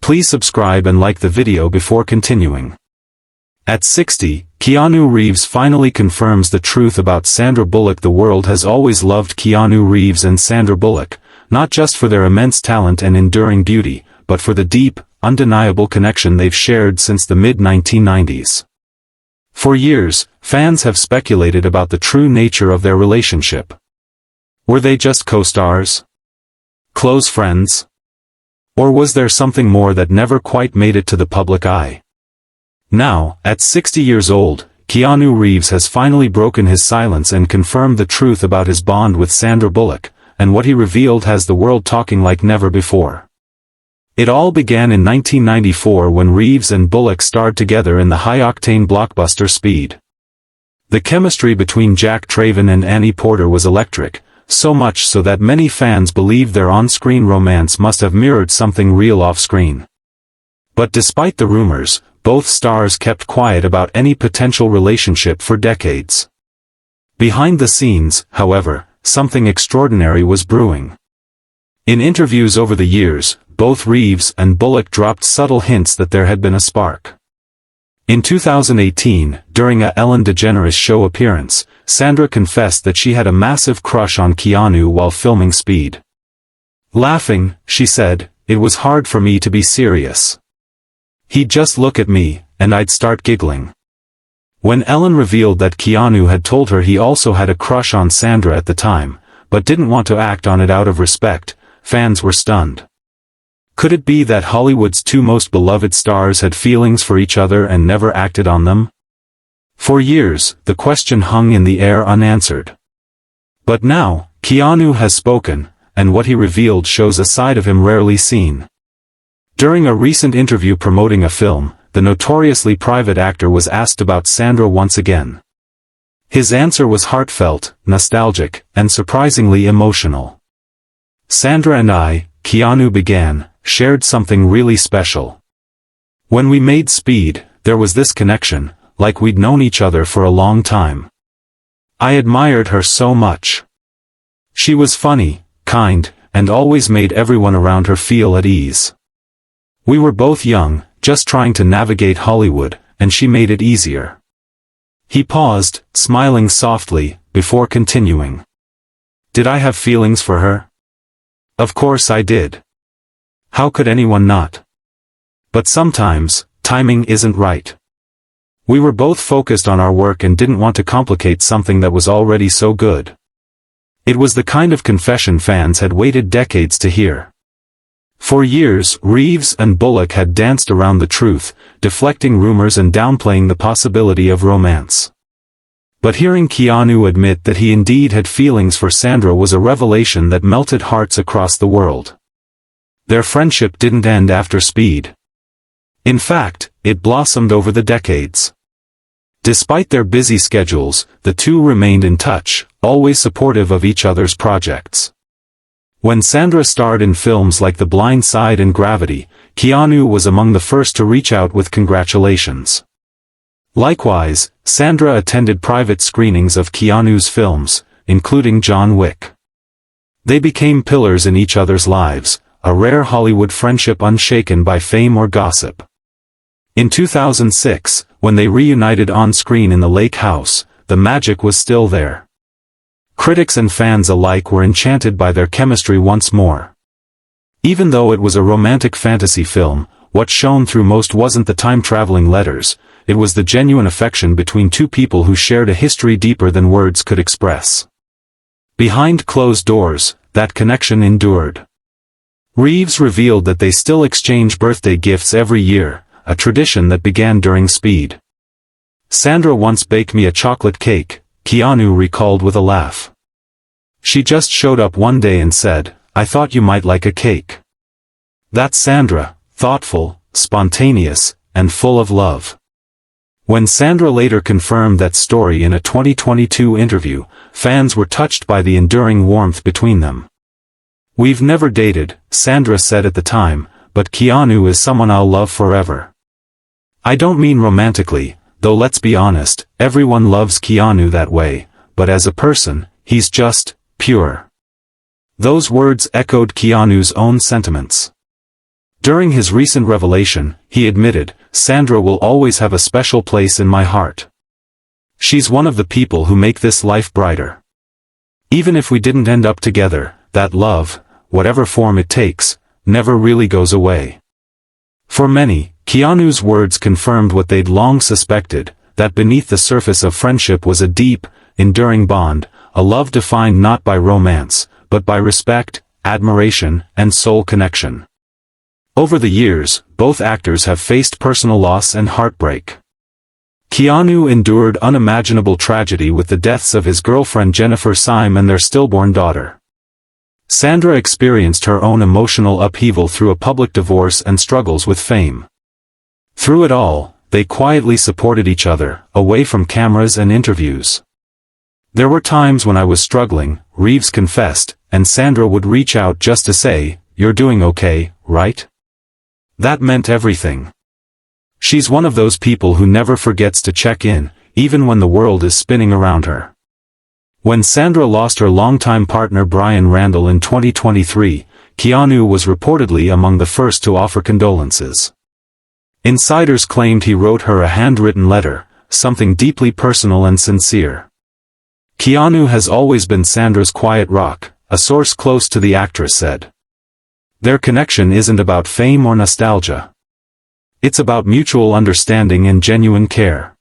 Please subscribe and like the video before continuing. At 60, Keanu Reeves finally confirms the truth about Sandra Bullock. The world has always loved Keanu Reeves and Sandra Bullock, not just for their immense talent and enduring beauty, but for the deep, undeniable connection they've shared since the mid-1990s. For years, fans have speculated about the true nature of their relationship. Were they just co-stars? Close friends? Or was there something more that never quite made it to the public eye? Now, at 60 years old, Keanu Reeves has finally broken his silence and confirmed the truth about his bond with Sandra Bullock, and what he revealed has the world talking like never before. It all began in 1994 when Reeves and Bullock starred together in the high-octane blockbuster Speed. The chemistry between Jack Traven and Annie Porter was electric, so much so that many fans believed their on-screen romance must have mirrored something real off-screen. But despite the rumors, both stars kept quiet about any potential relationship for decades. Behind the scenes, however, something extraordinary was brewing. In interviews over the years, both Reeves and Bullock dropped subtle hints that there had been a spark. In 2018, during a Ellen DeGeneres show appearance, Sandra confessed that she had a massive crush on Keanu while filming Speed. Laughing, she said, "It was hard for me to be serious. He'd just look at me, and I'd start giggling." When Ellen revealed that Keanu had told her he also had a crush on Sandra at the time, but didn't want to act on it out of respect, fans were stunned. Could it be that Hollywood's two most beloved stars had feelings for each other and never acted on them? For years, the question hung in the air unanswered. But now, Keanu has spoken, and what he revealed shows a side of him rarely seen. During a recent interview promoting a film, the notoriously private actor was asked about Sandra once again. His answer was heartfelt, nostalgic, and surprisingly emotional. "Sandra and I," Keanu began, "shared something really special. When we made Speed, there was this connection, like we'd known each other for a long time. I admired her so much. She was funny, kind, and always made everyone around her feel at ease. We were both young, just trying to navigate Hollywood, and she made it easier." He paused, smiling softly, before continuing. "Did I have feelings for her? Of course I did. How could anyone not? But sometimes, timing isn't right. We were both focused on our work and didn't want to complicate something that was already so good." It was the kind of confession fans had waited decades to hear. For years, Reeves and Bullock had danced around the truth, deflecting rumors and downplaying the possibility of romance. But hearing Keanu admit that he indeed had feelings for Sandra was a revelation that melted hearts across the world. Their friendship didn't end after Speed. In fact, it blossomed over the decades. Despite their busy schedules, the two remained in touch, always supportive of each other's projects. When Sandra starred in films like The Blind Side and Gravity, Keanu was among the first to reach out with congratulations. Likewise, Sandra attended private screenings of Keanu's films, including John Wick. They became pillars in each other's lives, a rare Hollywood friendship unshaken by fame or gossip. In 2006, when they reunited on-screen in the Lake House, the magic was still there. Critics and fans alike were enchanted by their chemistry once more. Even though it was a romantic fantasy film, what shone through most wasn't the time-traveling letters, it was the genuine affection between two people who shared a history deeper than words could express. Behind closed doors, that connection endured. Reeves revealed that they still exchange birthday gifts every year, a tradition that began during Speed. "Sandra once baked me a chocolate cake," Keanu recalled with a laugh. "She just showed up one day and said, 'I thought you might like a cake.' That's Sandra, thoughtful, spontaneous, and full of love." When Sandra later confirmed that story in a 2022 interview, fans were touched by the enduring warmth between them. "We've never dated," Sandra said at the time, "but Keanu is someone I'll love forever. I don't mean romantically, though let's be honest, everyone loves Keanu that way, but as a person, he's just pure." Those words echoed Keanu's own sentiments. During his recent revelation, he admitted, "Sandra will always have a special place in my heart. She's one of the people who make this life brighter. Even if we didn't end up together, that love, whatever form it takes, never really goes away." For many, Keanu's words confirmed what they'd long suspected, that beneath the surface of friendship was a deep, enduring bond, a love defined not by romance, but by respect, admiration, and soul connection. Over the years, both actors have faced personal loss and heartbreak. Keanu endured unimaginable tragedy with the deaths of his girlfriend Jennifer Syme and their stillborn daughter. Sandra experienced her own emotional upheaval through a public divorce and struggles with fame. Through it all, they quietly supported each other, away from cameras and interviews. "There were times when I was struggling," Reeves confessed, "and Sandra would reach out just to say, 'You're doing okay, right?' That meant everything." She's one of those people who never forgets to check in, even when the world is spinning around her. When Sandra lost her longtime partner Brian Randall in 2023, Keanu was reportedly among the first to offer condolences. Insiders claimed he wrote her a handwritten letter, something deeply personal and sincere. "Keanu has always been Sandra's quiet rock," a source close to the actress said. "Their connection isn't about fame or nostalgia. It's about mutual understanding and genuine care.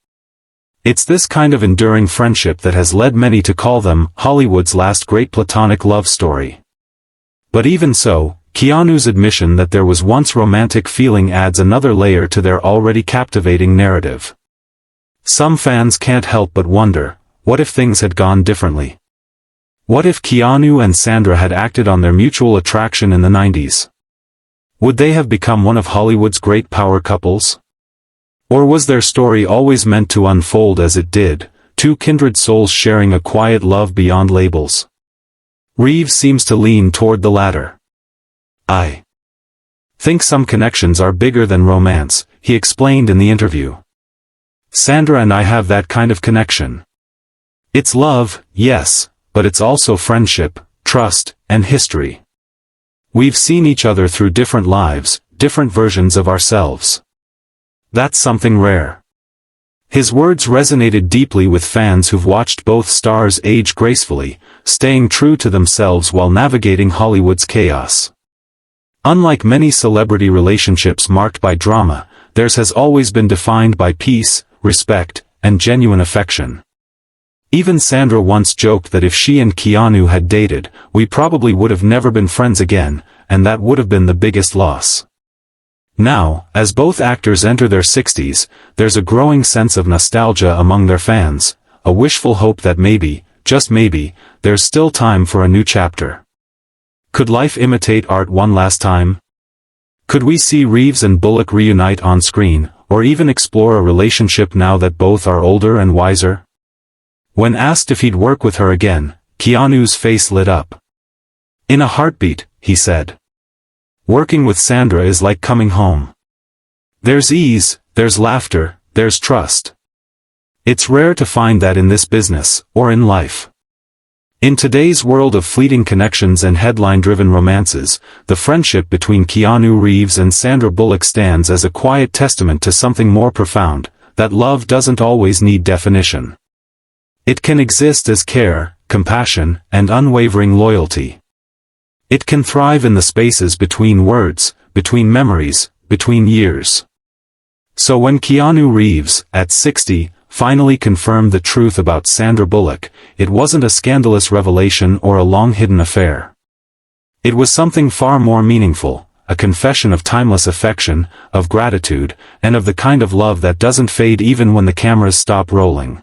It's this kind of enduring friendship that has led many to call them Hollywood's last great platonic love story." But even so, Keanu's admission that there was once romantic feeling adds another layer to their already captivating narrative. Some fans can't help but wonder, what if things had gone differently? What if Keanu and Sandra had acted on their mutual attraction in the 90s? Would they have become one of Hollywood's great power couples? Or was their story always meant to unfold as it did, two kindred souls sharing a quiet love beyond labels? Reeves seems to lean toward the latter. "I think some connections are bigger than romance," he explained in the interview. "Sandra and I have that kind of connection. It's love, yes, but it's also friendship, trust, and history. We've seen each other through different lives, different versions of ourselves. That's something rare." His words resonated deeply with fans who've watched both stars age gracefully, staying true to themselves while navigating Hollywood's chaos. Unlike many celebrity relationships marked by drama, theirs has always been defined by peace, respect, and genuine affection. Even Sandra once joked that if she and Keanu had dated, we probably would have never been friends again, and that would have been the biggest loss. Now, as both actors enter their 60s, there's a growing sense of nostalgia among their fans, a wishful hope that maybe, just maybe, there's still time for a new chapter. Could life imitate art one last time? Could we see Reeves and Bullock reunite on screen, or even explore a relationship now that both are older and wiser? When asked if he'd work with her again, Keanu's face lit up. "In a heartbeat," he said. "Working with Sandra is like coming home. There's ease, there's laughter, there's trust. It's rare to find that in this business, or in life." In today's world of fleeting connections and headline-driven romances, the friendship between Keanu Reeves and Sandra Bullock stands as a quiet testament to something more profound, that love doesn't always need definition. It can exist as care, compassion, and unwavering loyalty. It can thrive in the spaces between words, between memories, between years. So when Keanu Reeves, at 60, finally confirmed the truth about Sandra Bullock, it wasn't a scandalous revelation or a long-hidden affair. It was something far more meaningful, a confession of timeless affection, of gratitude, and of the kind of love that doesn't fade even when the cameras stop rolling.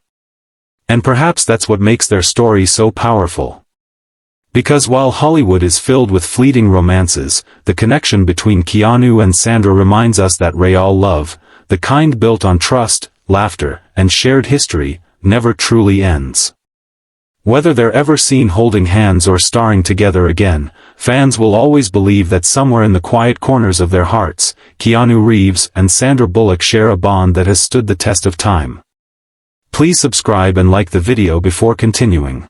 And perhaps that's what makes their story so powerful. Because while Hollywood is filled with fleeting romances, the connection between Keanu and Sandra reminds us that real love, the kind built on trust, laughter, and shared history, never truly ends. Whether they're ever seen holding hands or starring together again, fans will always believe that somewhere in the quiet corners of their hearts, Keanu Reeves and Sandra Bullock share a bond that has stood the test of time. Please subscribe and like the video before continuing.